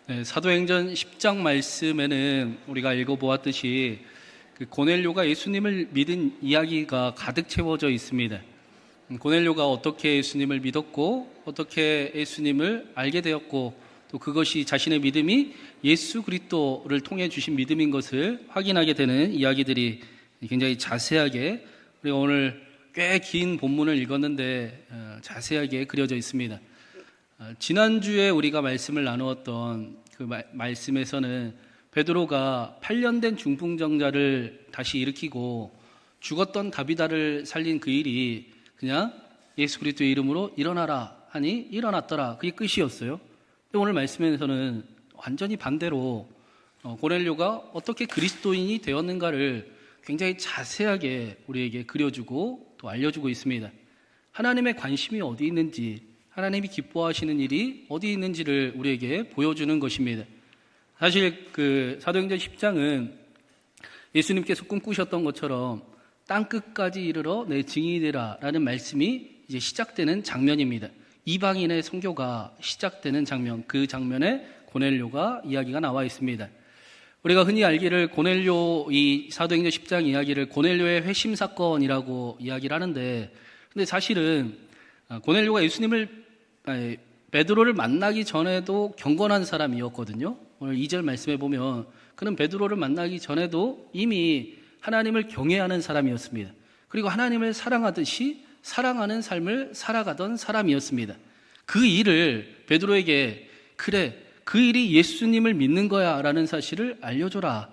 네, 사도행전 10장 말씀에는 우리가 읽어보았듯이 고넬료가 예수님을 믿은 이야기가 가득 채워져 있습니다. 고넬료가 어떻게 예수님을 믿었고 어떻게 예수님을 알게 되었고 또 그것이 자신의 믿음이 예수 그리스도를 통해 주신 믿음인 것을 확인하게 되는 이야기들이 굉장히 자세하게, 우리가 오늘 꽤 긴 본문을 읽었는데 자세하게 그려져 있습니다. 지난주에 우리가 말씀을 나누었던 그 말씀에서는 베드로가 8년 된 중풍병자를 다시 일으키고 죽었던 다비다를 살린 그 일이 그냥 예수 그리스도의 이름으로 일어나라 하니 일어났더라, 그게 끝이었어요. 근데 오늘 말씀에서는 완전히 반대로 고넬료가 어떻게 그리스도인이 되었는가를 굉장히 자세하게 우리에게 그려주고 또 알려주고 있습니다. 하나님의 관심이 어디 있는지, 하나님이 기뻐하시는 일이 어디 있는지를 우리에게 보여주는 것입니다. 사실 그 사도행전 10장은 예수님께서 꿈꾸셨던 것처럼 땅끝까지 이르러 내 증인이 되라 라는 말씀이 이제 시작되는 장면입니다. 이방인의 선교가 시작되는 장면, 그 장면에 고넬료가 이야기가 나와 있습니다. 우리가 흔히 알기를 고넬료, 이 사도행전 10장 이야기를 고넬료의 회심 사건이라고 이야기를 하는데, 근데 사실은 고넬료가 베드로를 만나기 전에도 경건한 사람이었거든요. 오늘 2절 말씀에 보면 그는 베드로를 만나기 전에도 이미 하나님을 경외하는 사람이었습니다. 그리고 하나님을 사랑하듯이 사랑하는 삶을 살아가던 사람이었습니다. 그 일을 베드로에게, 그래, 그 일이 예수님을 믿는 거야 라는 사실을 알려줘라.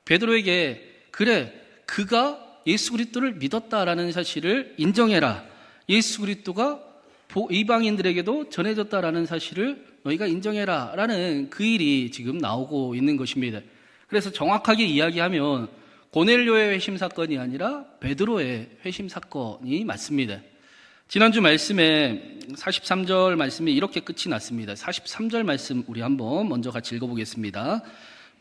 베드로에게, 그래, 그가 예수 그리스도를 믿었다라는 사실을 인정해라. 예수 그리스도가 이방인들에게도 전해졌다라는 사실을 너희가 인정해라 라는 그 일이 지금 나오고 있는 것입니다. 그래서 정확하게 이야기하면 고넬료의 회심 사건이 아니라 베드로의 회심 사건이 맞습니다. 지난주 말씀에 43절 말씀이 이렇게 끝이 났습니다. 43절 말씀 우리 한번 먼저 같이 읽어보겠습니다.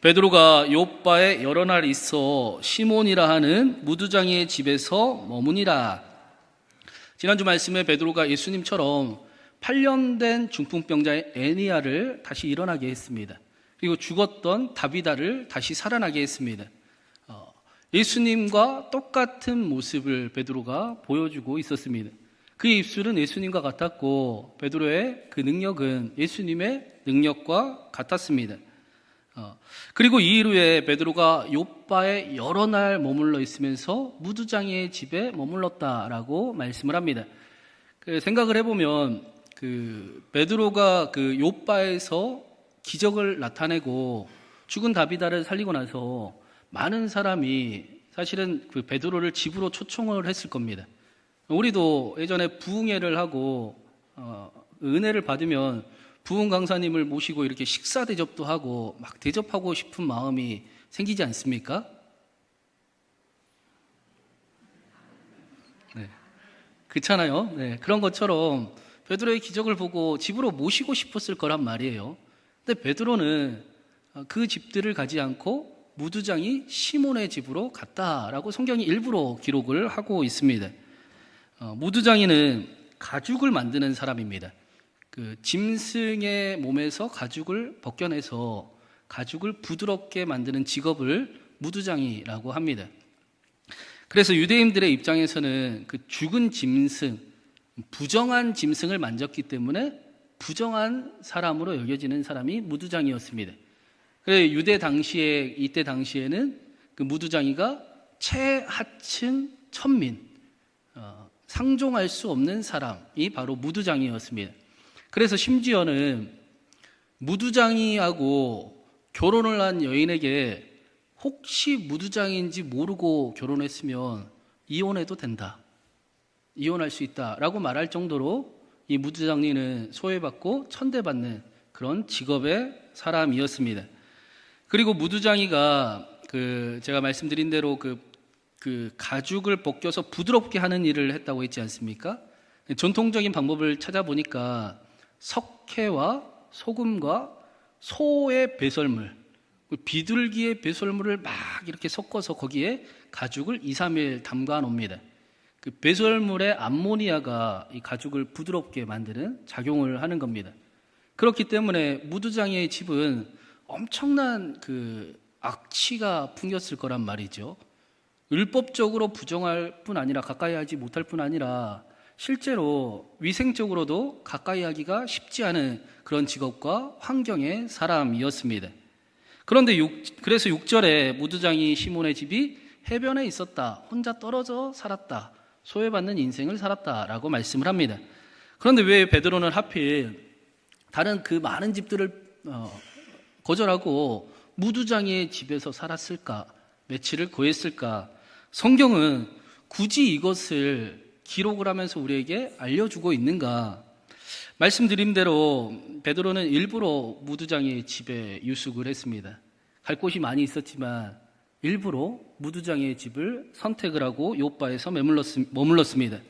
베드로가 요빠에 여러 날 있어 시몬이라 하는 무두장이의 집에서 머무니라. 지난주 말씀에 베드로가 예수님처럼 8년 된 중풍병자의 애니야를 다시 일어나게 했습니다. 그리고 죽었던 다비다를 다시 살아나게 했습니다. 예수님과 똑같은 모습을 베드로가 보여주고 있었습니다. 그의 입술은 예수님과 같았고 베드로의 그 능력은 예수님의 능력과 같았습니다. 그리고 이 이후에 베드로가 요빠에 여러 날 머물러 있으면서 무두장이의 집에 머물렀다라고 말씀을 합니다. 생각을 해보면 베드로가 그 요빠에서 기적을 나타내고 죽은 다비다를 살리고 나서 많은 사람이 사실은 그 베드로를 집으로 초청을 했을 겁니다. 우리도 예전에 부흥회를 하고 은혜를 받으면 부흥 강사님을 모시고 이렇게 식사 대접도 하고 막 대접하고 싶은 마음이 생기지 않습니까? 네, 그렇잖아요. 네, 그런 것처럼 베드로의 기적을 보고 집으로 모시고 싶었을 거란 말이에요. 근데 베드로는 그 집들을 가지 않고 무두장이 시몬의 집으로 갔다라고 성경이 일부러 기록을 하고 있습니다. 무두장이는 가죽을 만드는 사람입니다. 그 짐승의 몸에서 가죽을 벗겨내서 가죽을 부드럽게 만드는 직업을 무두장이라고 합니다. 그래서 유대인들의 입장에서는 그 죽은 짐승, 부정한 짐승을 만졌기 때문에 부정한 사람으로 여겨지는 사람이 무두장이었습니다. 이때 당시에는 그 무두장이가 최하층 천민, 상종할 수 없는 사람이 바로 무두장이었습니다. 그래서 심지어는 무두장이하고 결혼을 한 여인에게 혹시 무두장인지 모르고 결혼했으면 이혼해도 된다, 이혼할 수 있다라고 말할 정도로 이 무두장이는 소외받고 천대받는 그런 직업의 사람이었습니다. 그리고 무두장이가 제가 말씀드린 대로 그 가죽을 벗겨서 부드럽게 하는 일을 했다고 했지 않습니까? 전통적인 방법을 찾아보니까 석회와 소금과 소의 배설물, 비둘기의 배설물을 막 이렇게 섞어서 거기에 가죽을 2, 3일 담가 놓습니다. 그 배설물의 암모니아가 이 가죽을 부드럽게 만드는 작용을 하는 겁니다. 그렇기 때문에 무두장이의 집은 엄청난 그 악취가 풍겼을 거란 말이죠. 율법적으로 부정할 뿐 아니라 가까이 하지 못할 뿐 아니라 실제로 위생적으로도 가까이 하기가 쉽지 않은 그런 직업과 환경의 사람이었습니다. 그런데 그래서 6절에 무두장이 시몬의 집이 해변에 있었다. 혼자 떨어져 살았다. 소외받는 인생을 살았다라고 말씀을 합니다. 그런데 왜 베드로는 하필 다른 그 많은 집들을 거절하고 무두장의 집에서 살았을까? 며칠을 거했을까? 성경은 굳이 이것을 기록을 하면서 우리에게 알려주고 있는가? 말씀드린 대로 베드로는 일부러 무두장의 집에 유숙을 했습니다. 갈 곳이 많이 있었지만 일부러 무두장의 집을 선택을 하고 요바에서 머물렀습니다.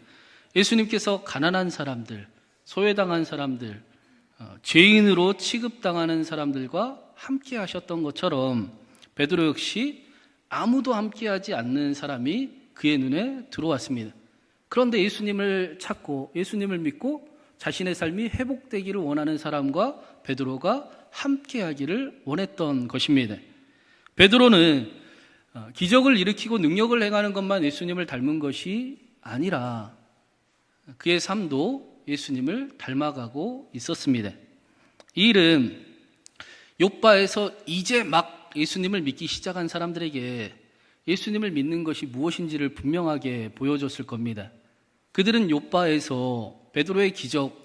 예수님께서 가난한 사람들, 소외당한 사람들, 죄인으로 취급당하는 사람들과 함께 하셨던 것처럼 베드로 역시 아무도 함께하지 않는 사람이 그의 눈에 들어왔습니다. 그런데 예수님을 찾고 예수님을 믿고 자신의 삶이 회복되기를 원하는 사람과 베드로가 함께하기를 원했던 것입니다. 베드로는 기적을 일으키고 능력을 행하는 것만 예수님을 닮은 것이 아니라 그의 삶도 예수님을 닮아가고 있었습니다. 이 일은 욥바에서 이제 막 예수님을 믿기 시작한 사람들에게 예수님을 믿는 것이 무엇인지를 분명하게 보여줬을 겁니다. 그들은 욥바에서 베드로의 기적,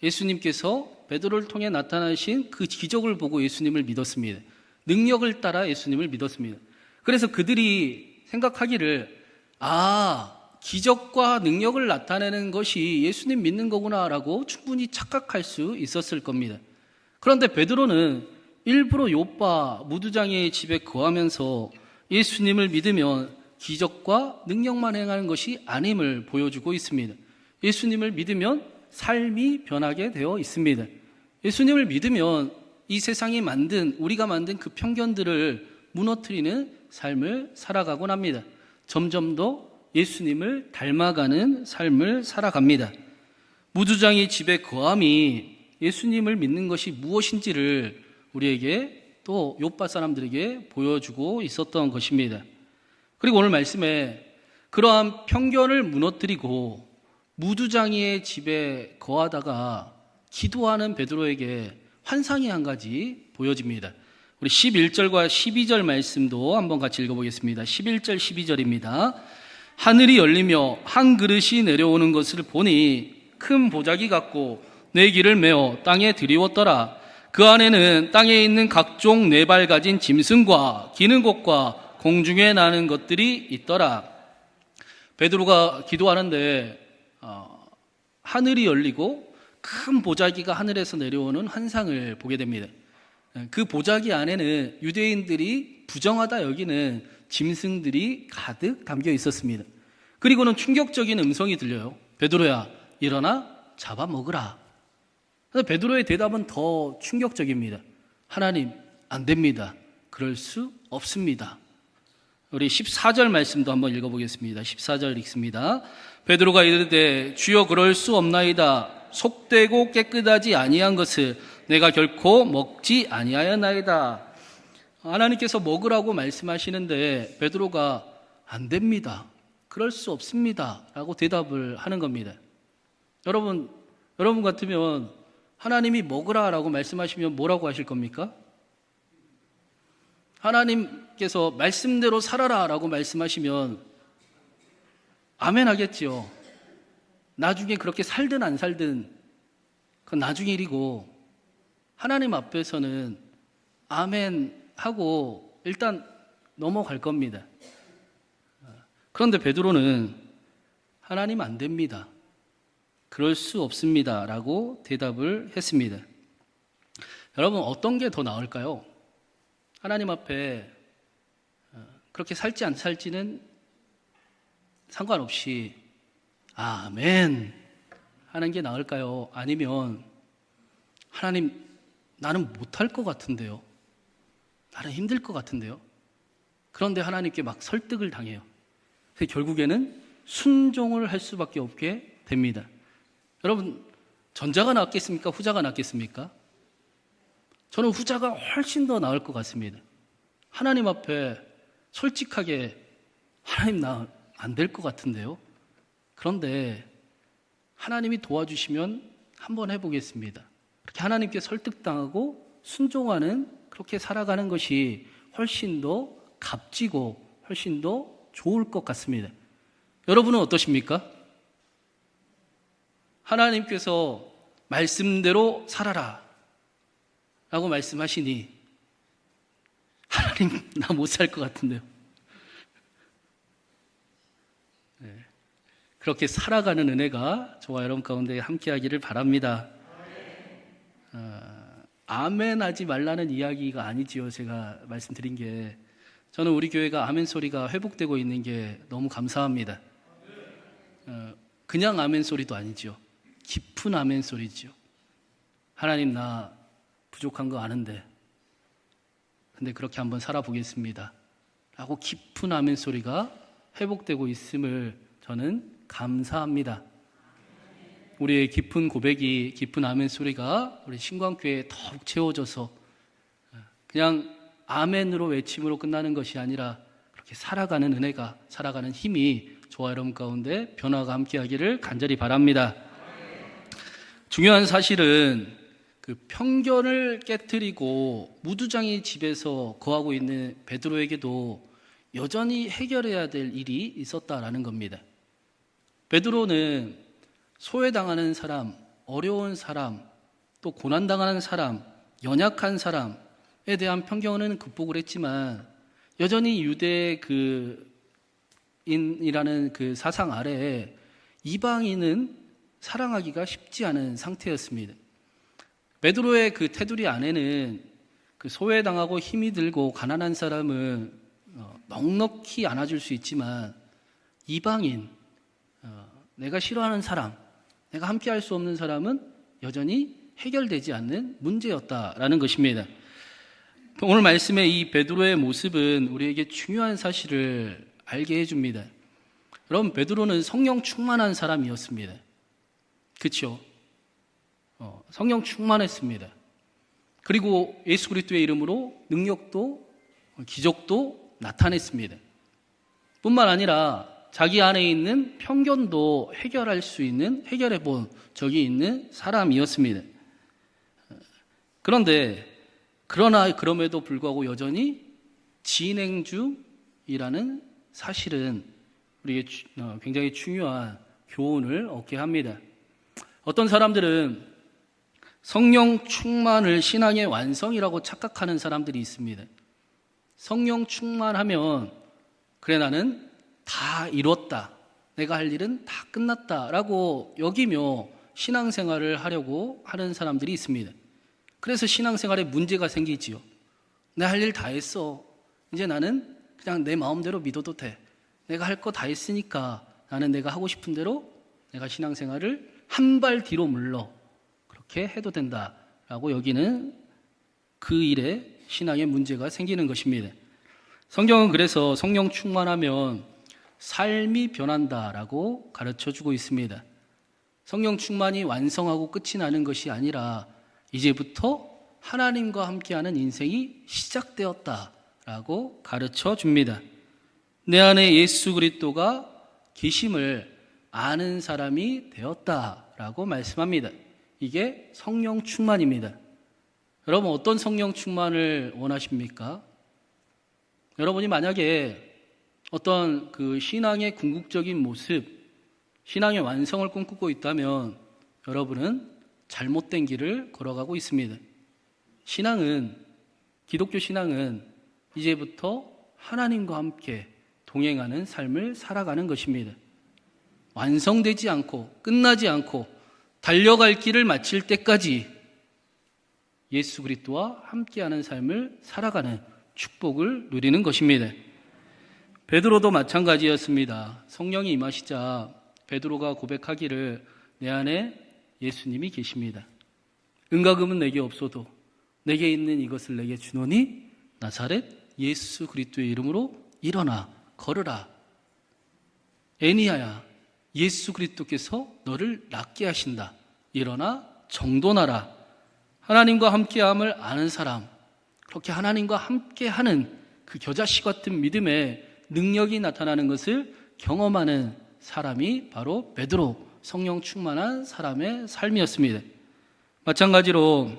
예수님께서 베드로를 통해 나타나신 그 기적을 보고 예수님을 믿었습니다. 능력을 따라 예수님을 믿었습니다. 그래서 그들이 생각하기를 기적과 능력을 나타내는 것이 예수님 믿는 거구나라고 충분히 착각할 수 있었을 겁니다. 그런데 베드로는 일부러 욥바 무두장의 집에 거하면서 예수님을 믿으면 기적과 능력만 행하는 것이 아님을 보여주고 있습니다. 예수님을 믿으면 삶이 변하게 되어 있습니다. 예수님을 믿으면 이 세상이 우리가 만든 그 편견들을 무너뜨리는 삶을 살아가곤 합니다. 점점 더 예수님을 닮아가는 삶을 살아갑니다. 무두장의 집에 거함이 예수님을 믿는 것이 무엇인지를 우리에게 또 욥바 사람들에게 보여주고 있었던 것입니다. 그리고 오늘 말씀에 그러한 편견을 무너뜨리고 무두장이의 집에 거하다가 기도하는 베드로에게 환상이 한 가지 보여집니다. 우리 11절과 12절 말씀도 한번 같이 읽어보겠습니다. 11절 12절입니다. 하늘이 열리며 한 그릇이 내려오는 것을 보니 큰 보자기 같고 네 길을 메어 땅에 드리웠더라. 그 안에는 땅에 있는 각종 네 발 가진 짐승과 기는 것과 공중에 나는 것들이 있더라. 베드로가 기도하는데 하늘이 열리고 큰 보자기가 하늘에서 내려오는 환상을 보게 됩니다. 그 보자기 안에는 유대인들이 부정하다 여기는 짐승들이 가득 담겨 있었습니다. 그리고는 충격적인 음성이 들려요. 베드로야, 일어나 잡아먹으라. 베드로의 대답은 더 충격적입니다. 하나님, 안 됩니다. 그럴 수 없습니다. 우리 14절 말씀도 한번 읽어보겠습니다. 14절 읽습니다. 베드로가 이르되 주여 그럴 수 없나이다. 속되고 깨끗하지 아니한 것을 내가 결코 먹지 아니하였나이다. 하나님께서 먹으라고 말씀하시는데 베드로가 안 됩니다. 그럴 수 없습니다. 라고 대답을 하는 겁니다. 여러분 같으면 하나님이 먹으라라고 말씀하시면 뭐라고 하실 겁니까? 하나님께서 말씀대로 살아라라고 말씀하시면 아멘 하겠지요. 나중에 그렇게 살든 안 살든 그건 나중의 일이고 하나님 앞에서는 아멘 하고 일단 넘어갈 겁니다. 그런데 베드로는 하나님 안 됩니다. 그럴 수 없습니다. 라고 대답을 했습니다. 여러분, 어떤 게 더 나을까요? 하나님 앞에 그렇게 살지 안 살지는 상관없이 아멘 하는 게 나을까요? 아니면 하나님, 나는 못할 것 같은데요. 나는 힘들 것 같은데요. 그런데 하나님께 막 설득을 당해요. 그래서 결국에는 순종을 할 수밖에 없게 됩니다. 여러분, 전자가 낫겠습니까? 후자가 낫겠습니까? 저는 후자가 훨씬 더 나을 것 같습니다. 하나님 앞에 솔직하게 하나님 나 안 될 것 같은데요. 그런데 하나님이 도와주시면 한번 해보겠습니다. 그렇게 하나님께 설득당하고 순종하는 그렇게 살아가는 것이 훨씬 더 값지고 훨씬 더 좋을 것 같습니다. 여러분은 어떠십니까? 하나님께서 말씀대로 살아라 라고 말씀하시니 하나님 나 못 살 것 같은데요. 네. 그렇게 살아가는 은혜가 저와 여러분 가운데 함께하기를 바랍니다. 아멘 하지 말라는 이야기가 아니지요. 제가 말씀드린 게 저는 우리 교회가 아멘 소리가 회복되고 있는 게 너무 감사합니다. 그냥 아멘 소리도 아니죠. 깊은 아멘 소리죠. 하나님 나 부족한 거 아는데 근데 그렇게 한번 살아보겠습니다 라고 깊은 아멘 소리가 회복되고 있음을 저는 감사합니다. 우리의 깊은 고백이, 깊은 아멘 소리가 우리 신광교회에 더욱 채워져서 그냥 아멘으로 외침으로 끝나는 것이 아니라 그렇게 살아가는 은혜가, 살아가는 힘이 저와 여러분 가운데 변화가 함께하기를 간절히 바랍니다. 중요한 사실은 그 편견을 깨트리고 무두장이 집에서 거하고 있는 베드로에게도 여전히 해결해야 될 일이 있었다라는 겁니다. 베드로는 소외당하는 사람, 어려운 사람, 또 고난당하는 사람, 연약한 사람에 대한 편견은 극복을 했지만 여전히 유대 인이라는 그 사상 아래에 이방인은 사랑하기가 쉽지 않은 상태였습니다. 베드로의 그 테두리 안에는 그 소외당하고 힘이 들고 가난한 사람은 넉넉히 안아줄 수 있지만 이방인, 내가 싫어하는 사람, 내가 함께할 수 없는 사람은 여전히 해결되지 않는 문제였다라는 것입니다. 오늘 말씀의 이 베드로의 모습은 우리에게 중요한 사실을 알게 해줍니다. 여러분, 베드로는 성령 충만한 사람이었습니다. 그렇죠? 성령 충만했습니다. 그리고 예수 그리스도의 이름으로 능력도 기적도 나타냈습니다. 뿐만 아니라 자기 안에 있는 편견도 해결할 수 있는, 해결해 본 적이 있는 사람이었습니다. 그러나 그럼에도 불구하고 여전히 진행중이라는 사실은 우리에게 굉장히 중요한 교훈을 얻게 합니다. 어떤 사람들은 성령 충만을 신앙의 완성이라고 착각하는 사람들이 있습니다. 성령 충만하면 그래 나는 다 이뤘다, 내가 할 일은 다 끝났다 라고 여기며 신앙생활을 하려고 하는 사람들이 있습니다. 그래서 신앙생활에 문제가 생기지요. 내 할 일 다 했어, 이제 나는 그냥 내 마음대로 믿어도 돼, 내가 할 거 다 했으니까 나는 내가 하고 싶은 대로 내가 신앙생활을 한 발 뒤로 물러 그렇게 해도 된다라고 여기는 그 일에 신앙에 문제가 생기는 것입니다. 성경은 그래서 성령 충만하면 삶이 변한다라고 가르쳐주고 있습니다. 성령 충만이 완성하고 끝이 나는 것이 아니라 이제부터 하나님과 함께하는 인생이 시작되었다라고 가르쳐줍니다. 내 안에 예수 그리스도가 계심을 아는 사람이 되었다라고 말씀합니다. 이게 성령 충만입니다. 여러분, 어떤 성령 충만을 원하십니까? 여러분이 만약에 어떤 그 신앙의 궁극적인 모습, 신앙의 완성을 꿈꾸고 있다면 여러분은 잘못된 길을 걸어가고 있습니다. 기독교 신앙은 이제부터 하나님과 함께 동행하는 삶을 살아가는 것입니다. 완성되지 않고 끝나지 않고 달려갈 길을 마칠 때까지 예수 그리스도와 함께하는 삶을 살아가는 축복을 누리는 것입니다. 베드로도 마찬가지였습니다. 성령이 임하시자 베드로가 고백하기를 내 안에 예수님이 계십니다. 은과 금은 내게 없어도 내게 있는 이것을 내게 주노니 나사렛 예수 그리스도의 이름으로 일어나 걸으라. 애니야야, 예수 그리스도께서 너를 낫게 하신다. 일어나 정돈하라 하나님과 함께함을 아는 사람, 그렇게 하나님과 함께하는 그 겨자씨 같은 믿음의 능력이 나타나는 것을 경험하는 사람이 바로 베드로, 성령 충만한 사람의 삶이었습니다. 마찬가지로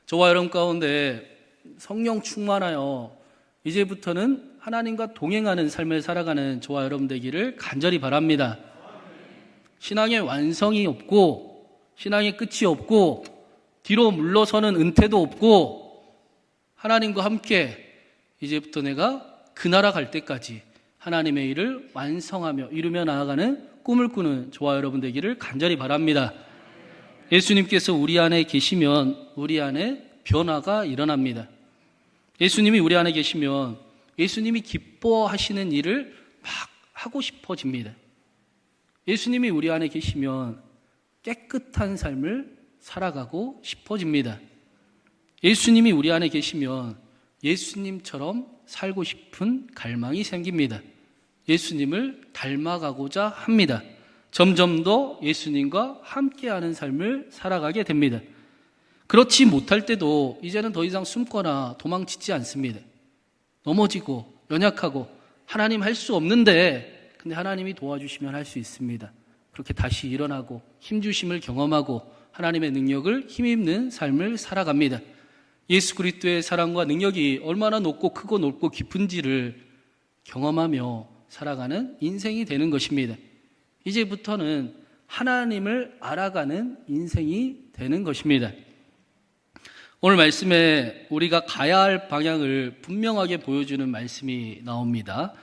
저와 여러분 가운데 성령 충만하여 이제부터는 하나님과 동행하는 삶을 살아가는 저와 여러분 되기를 간절히 바랍니다. 신앙의 완성이 없고 신앙의 끝이 없고 뒤로 물러서는 은퇴도 없고 하나님과 함께 이제부터 내가 그 나라 갈 때까지 하나님의 일을 완성하며 이루며 나아가는 꿈을 꾸는 저와 여러분 되기를 간절히 바랍니다. 예수님께서 우리 안에 계시면 우리 안에 변화가 일어납니다. 예수님이 우리 안에 계시면 예수님이 기뻐하시는 일을 막 하고 싶어집니다. 예수님이 우리 안에 계시면 깨끗한 삶을 살아가고 싶어집니다. 예수님이 우리 안에 계시면 예수님처럼 살고 싶은 갈망이 생깁니다. 예수님을 닮아가고자 합니다. 점점 더 예수님과 함께하는 삶을 살아가게 됩니다. 그렇지 못할 때도 이제는 더 이상 숨거나 도망치지 않습니다. 넘어지고 연약하고 하나님 할 수 없는데 근데 하나님이 도와주시면 할 수 있습니다. 그렇게 다시 일어나고 힘주심을 경험하고 하나님의 능력을 힘입는 삶을 살아갑니다. 예수 그리스도의 사랑과 능력이 얼마나 높고 크고 높고 깊은지를 경험하며 살아가는 인생이 되는 것입니다. 이제부터는 하나님을 알아가는 인생이 되는 것입니다. 오늘 말씀에 우리가 가야 할 방향을 분명하게 보여주는 말씀이 나옵니다.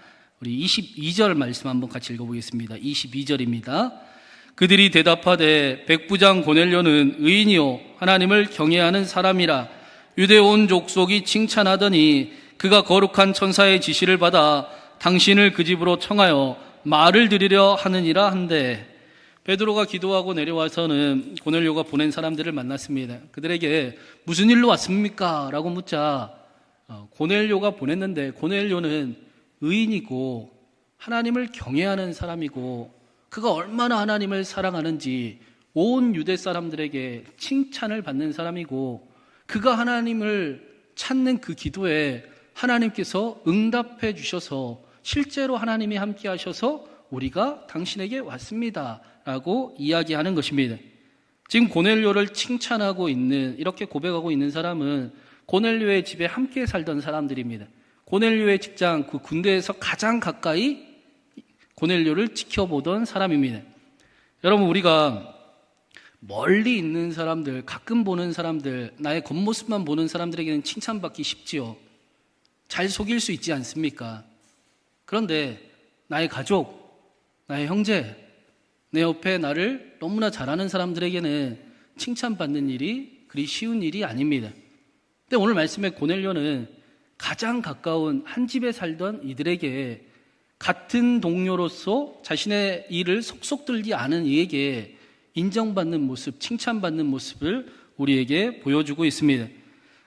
우리 22절 말씀 한번 같이 읽어보겠습니다. 22절입니다. 그들이 대답하되 백부장 고넬료는 의인이요 하나님을 경외하는 사람이라 유대 온 족속이 칭찬하더니 그가 거룩한 천사의 지시를 받아 당신을 그 집으로 청하여 말을 드리려 하느니라 한데, 베드로가 기도하고 내려와서는 고넬료가 보낸 사람들을 만났습니다. 그들에게 무슨 일로 왔습니까? 라고 묻자 고넬료가 보냈는데 고넬료는 의인이고 하나님을 경외하는 사람이고 그가 얼마나 하나님을 사랑하는지 온 유대 사람들에게 칭찬을 받는 사람이고 그가 하나님을 찾는 그 기도에 하나님께서 응답해 주셔서 실제로 하나님이 함께 하셔서 우리가 당신에게 왔습니다 라고 이야기하는 것입니다. 지금 고넬료를 칭찬하고 있는, 이렇게 고백하고 있는 사람은 고넬료의 집에 함께 살던 사람들입니다. 고넬료의 직장, 그 군대에서 가장 가까이 고넬료를 지켜보던 사람입니다. 여러분, 우리가 멀리 있는 사람들, 가끔 보는 사람들, 나의 겉모습만 보는 사람들에게는 칭찬받기 쉽지요. 잘 속일 수 있지 않습니까? 그런데 나의 가족, 나의 형제, 내 옆에 나를 너무나 잘하는 사람들에게는 칭찬받는 일이 그리 쉬운 일이 아닙니다. 근데 오늘 말씀에 고넬료는 가장 가까운 한 집에 살던 이들에게 같은 동료로서 자신의 일을 속속 들지 않은 이에게 인정받는 모습, 칭찬받는 모습을 우리에게 보여주고 있습니다.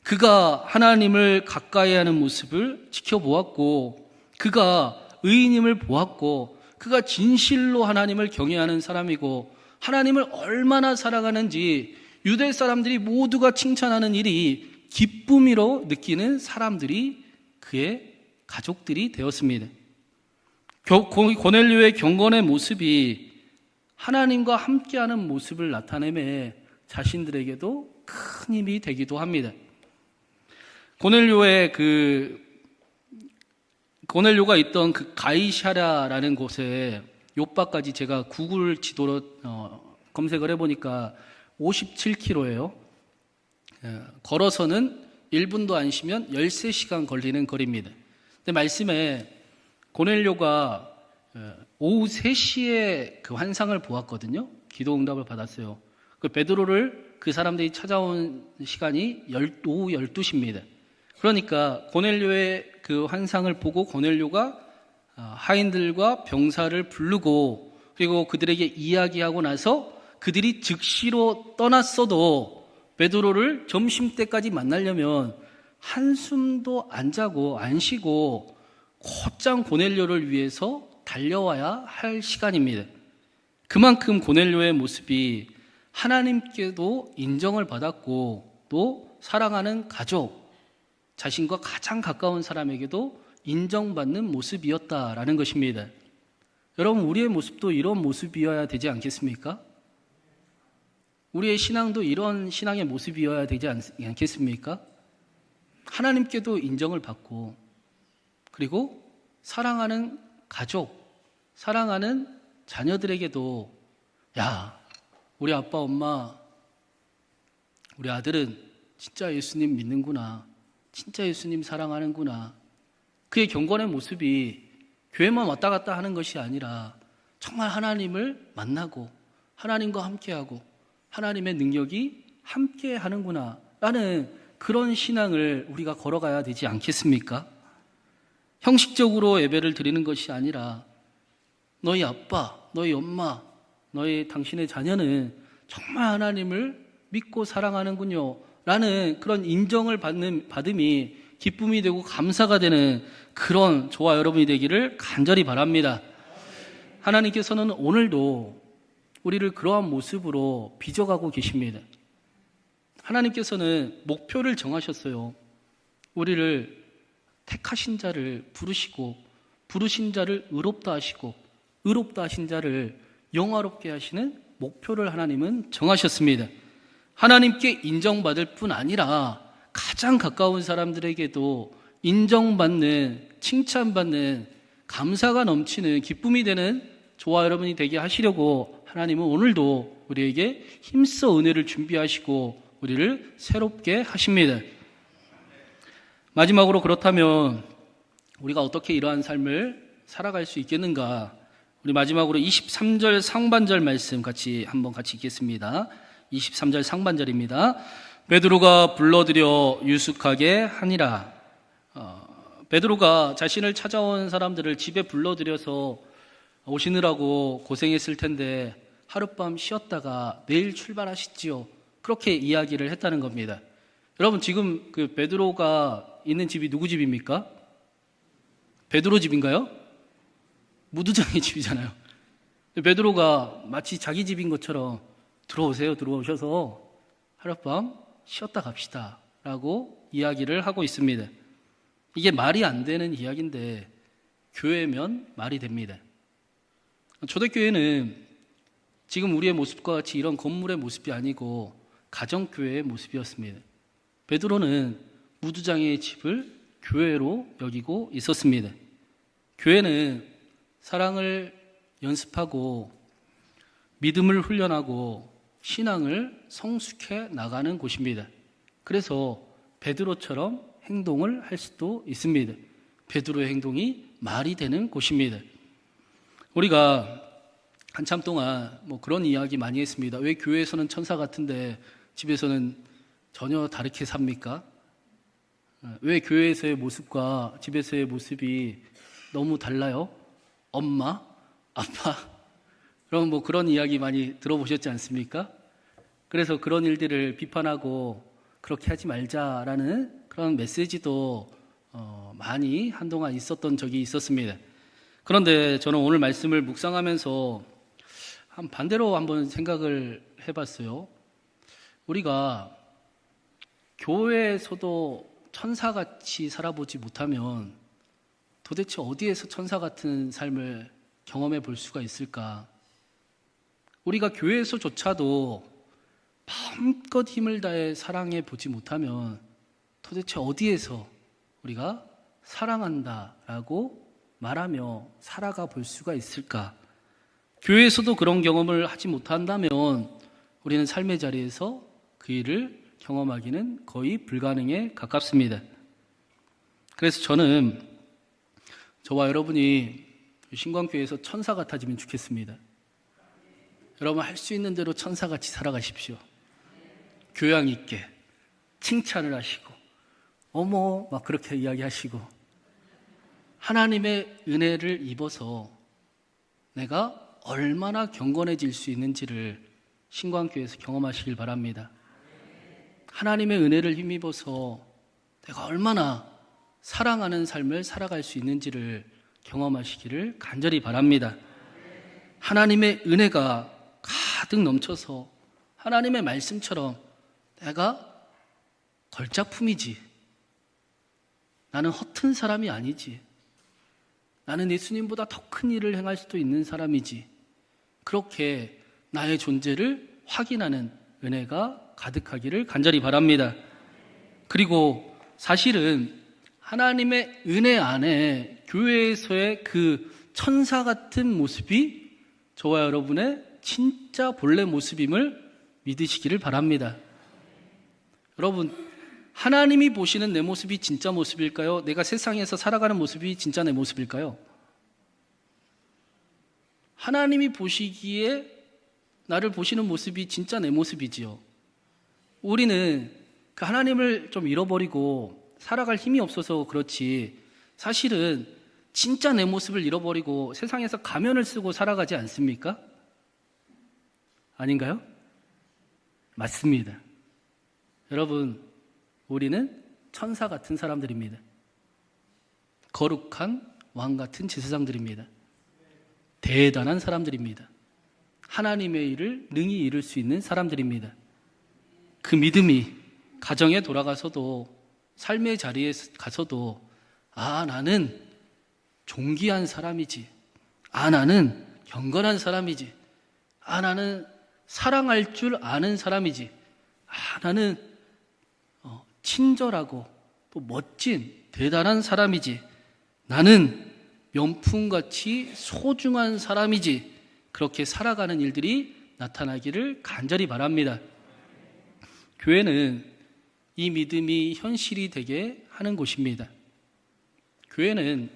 그가 하나님을 가까이 하는 모습을 지켜보았고 그가 의인임을 보았고 그가 진실로 하나님을 경외하는 사람이고 하나님을 얼마나 사랑하는지 유대 사람들이 모두가 칭찬하는 일이 기쁨으로 느끼는 사람들이 그의 가족들이 되었습니다. 고넬료의 경건의 모습이 하나님과 함께하는 모습을 나타내며 자신들에게도 큰 힘이 되기도 합니다. 고넬료가 있던 그 가이사랴라는 곳에 요바까지 제가 구글 지도로 검색을 해보니까 57km예요. 걸어서는 1분도 안 쉬면 13시간 걸리는 거리입니다. 근데 말씀에 고넬료가 오후 3시에 그 환상을 보았거든요. 기도 응답을 받았어요. 그 베드로를 그 사람들이 찾아온 시간이 오후 12시입니다. 그러니까 고넬료의 그 환상을 보고 고넬료가 하인들과 병사를 부르고 그리고 그들에게 이야기하고 나서 그들이 즉시로 떠났어도 베드로를 점심때까지 만나려면 한숨도 안 자고 안 쉬고 곧장 고넬료를 위해서 달려와야 할 시간입니다. 그만큼 고넬료의 모습이 하나님께도 인정을 받았고 또 사랑하는 가족, 자신과 가장 가까운 사람에게도 인정받는 모습이었다라는 것입니다. 여러분, 우리의 모습도 이런 모습이어야 되지 않겠습니까? 우리의 신앙도 이런 신앙의 모습이어야 되지 않겠습니까? 하나님께도 인정을 받고, 그리고 사랑하는 가족, 사랑하는 자녀들에게도 야, 우리 아빠 엄마, 우리 아들은 진짜 예수님 믿는구나, 진짜 예수님 사랑하는구나, 그의 경건의 모습이 교회만 왔다 갔다 하는 것이 아니라 정말 하나님을 만나고 하나님과 함께하고 하나님의 능력이 함께하는구나 라는 그런 신앙을 우리가 걸어가야 되지 않겠습니까? 형식적으로 예배를 드리는 것이 아니라 너희 아빠, 너희 엄마, 당신의 자녀는 정말 하나님을 믿고 사랑하는군요 라는 그런 인정을 받음이 기쁨이 되고 감사가 되는 그런 저와 여러분이 되기를 간절히 바랍니다. 하나님께서는 오늘도 우리를 그러한 모습으로 빚어가고 계십니다. 하나님께서는 목표를 정하셨어요. 우리를 택하신 자를 부르시고, 부르신 자를 의롭다 하시고, 의롭다 하신 자를 영화롭게 하시는 목표를 하나님은 정하셨습니다. 하나님께 인정받을 뿐 아니라 가장 가까운 사람들에게도 인정받는, 칭찬받는, 감사가 넘치는 기쁨이 되는 저와 여러분이 되게 하시려고 하나님은 오늘도 우리에게 힘써 은혜를 준비하시고 우리를 새롭게 하십니다. 마지막으로, 그렇다면 우리가 어떻게 이러한 삶을 살아갈 수 있겠는가? 우리 마지막으로 23절 상반절 말씀 같이 읽겠습니다. 23절 상반절입니다. 베드로가 불러들여 유숙하게 하니라. 베드로가 자신을 찾아온 사람들을 집에 불러들여서 오시느라고 고생했을 텐데 하룻밤 쉬었다가 내일 출발하시지요, 그렇게 이야기를 했다는 겁니다. 여러분, 지금 그 베드로가 있는 집이 누구 집입니까? 베드로 집인가요? 무두장의 집이잖아요. 베드로가 마치 자기 집인 것처럼 들어오셔서 하룻밤 쉬었다 갑시다 라고 이야기를 하고 있습니다. 이게 말이 안 되는 이야기인데 교회면 말이 됩니다. 초대교회는 지금 우리의 모습과 같이 이런 건물의 모습이 아니고 가정교회의 모습이었습니다. 베드로는 무두장의 집을 교회로 여기고 있었습니다. 교회는 사랑을 연습하고 믿음을 훈련하고 신앙을 성숙해 나가는 곳입니다. 그래서 베드로처럼 행동을 할 수도 있습니다. 베드로의 행동이 말이 되는 곳입니다. 우리가 한참 동안 그런 이야기 많이 했습니다. 왜 교회에서는 천사 같은데 집에서는 전혀 다르게 삽니까? 왜 교회에서의 모습과 집에서의 모습이 너무 달라요? 엄마, 아빠, 그럼 그런 이야기 많이 들어보셨지 않습니까? 그래서 그런 일들을 비판하고 그렇게 하지 말자라는 그런 메시지도 많이 한동안 있었던 적이 있었습니다. 그런데 저는 오늘 말씀을 묵상하면서 반대로 한번 생각을 해봤어요. 우리가 교회에서도 천사같이 살아보지 못하면 도대체 어디에서 천사 같은 삶을 경험해 볼 수가 있을까? 우리가 교회에서조차도 마음껏 힘을 다해 사랑해 보지 못하면 도대체 어디에서 우리가 사랑한다라고 말하며 살아가 볼 수가 있을까? 교회에서도 그런 경험을 하지 못한다면 우리는 삶의 자리에서 그 일을 경험하기는 거의 불가능에 가깝습니다. 그래서 저는 저와 여러분이 신광교회에서 천사 같아지면 좋겠습니다. 여러분, 할 수 있는 대로 천사같이 살아가십시오. 교양 있게 칭찬을 하시고 어머 막 그렇게 이야기하시고 하나님의 은혜를 입어서 내가 얼마나 경건해질 수 있는지를 신광교회에서 경험하시길 바랍니다. 하나님의 은혜를 힘입어서 내가 얼마나 사랑하는 삶을 살아갈 수 있는지를 경험하시기를 간절히 바랍니다. 하나님의 은혜가 가득 넘쳐서 하나님의 말씀처럼 내가 걸작품이지. 나는 허튼 사람이 아니지. 나는 예수님보다 더 큰 일을 행할 수도 있는 사람이지. 그렇게 나의 존재를 확인하는 은혜가 가득하기를 간절히 바랍니다. 그리고 사실은 하나님의 은혜 안에 교회에서의 그 천사 같은 모습이 저와 여러분의 진짜 본래 모습임을 믿으시기를 바랍니다. 여러분, 하나님이 보시는 내 모습이 진짜 모습일까요? 내가 세상에서 살아가는 모습이 진짜 내 모습일까요? 하나님이 보시기에 나를 보시는 모습이 진짜 내 모습이지요. 우리는 그 하나님을 좀 잃어버리고 살아갈 힘이 없어서 그렇지, 사실은 진짜 내 모습을 잃어버리고 세상에서 가면을 쓰고 살아가지 않습니까? 아닌가요? 맞습니다. 여러분, 우리는 천사 같은 사람들입니다. 거룩한 왕 같은 제사장들입니다. 대단한 사람들입니다. 하나님의 일을 능히 이룰 수 있는 사람들입니다. 그 믿음이 가정에 돌아가서도, 삶의 자리에 가서도, 나는 존귀한 사람이지. 나는 경건한 사람이지. 나는 사랑할 줄 아는 사람이지. 나는 친절하고 또 멋진 대단한 사람이지. 나는 명품같이 소중한 사람이지. 그렇게 살아가는 일들이 나타나기를 간절히 바랍니다. 교회는 이 믿음이 현실이 되게 하는 곳입니다. 교회는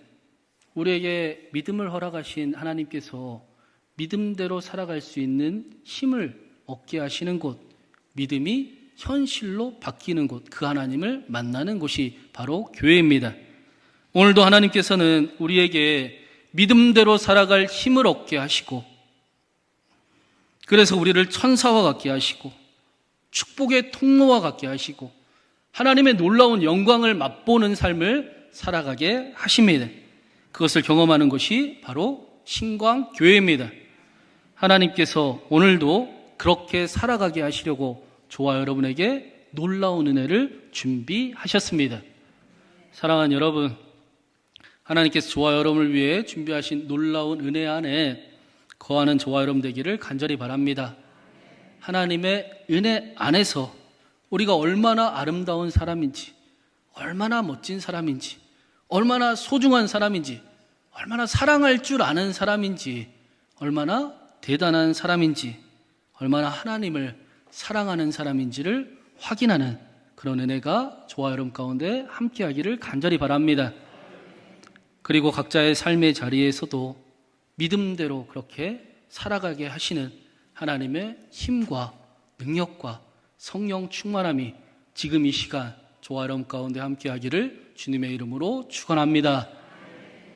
우리에게 믿음을 허락하신 하나님께서 믿음대로 살아갈 수 있는 힘을 얻게 하시는 곳, 믿음이 현실로 바뀌는 곳, 그 하나님을 만나는 곳이 바로 교회입니다. 오늘도 하나님께서는 우리에게 믿음대로 살아갈 힘을 얻게 하시고, 그래서 우리를 천사와 같게 하시고 축복의 통로와 같게 하시고 하나님의 놀라운 영광을 맛보는 삶을 살아가게 하십니다. 그것을 경험하는 것이 바로 신광교회입니다. 하나님께서 오늘도 그렇게 살아가게 하시려고 저와 여러분에게 놀라운 은혜를 준비하셨습니다. 사랑하는 여러분, 하나님께서 저와 여러분을 위해 준비하신 놀라운 은혜 안에 거하는 저와 여러분 되기를 간절히 바랍니다. 하나님의 은혜 안에서 우리가 얼마나 아름다운 사람인지, 얼마나 멋진 사람인지, 얼마나 소중한 사람인지, 얼마나 사랑할 줄 아는 사람인지, 얼마나 대단한 사람인지, 얼마나 하나님을 사랑하는 사람인지를 확인하는 그런 은혜가 저와 여러분 가운데 함께하기를 간절히 바랍니다. 그리고 각자의 삶의 자리에서도 믿음대로 그렇게 살아가게 하시는 하나님의 힘과 능력과 성령 충만함이 지금 이 시간 저와 여러분 가운데 함께하기를 주님의 이름으로 축원합니다.